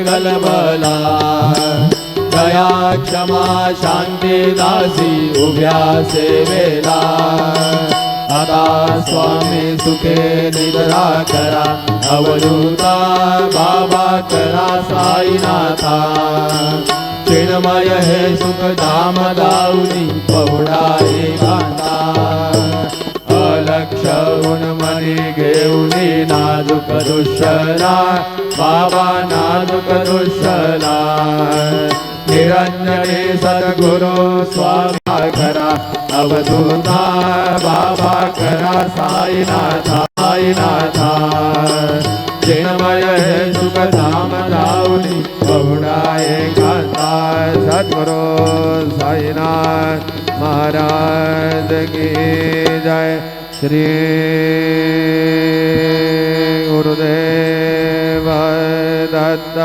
गलबला दया क्षमा शांती दासी उभ्या सेवेला आता स्वामी सुखे निद्रा करा अवधूता बाबा करा साईनाथा चिन्मय हे सुख धाम दाऊनी पहुडा एकांता अलक्ष उन्मनी घेऊनी नाजुक दुष्यला बाबा नाजुक दुष्यला निरंजने सद्गुरु स्वामी करा अवधूता बाबा करा साईनाथा साईनाथा चिन्मय हे सुख धाम दाऊनी पहुडा एकांता सद्गुरु साईनाथ महाराज की जय। श्री गुरुदेव दत्त।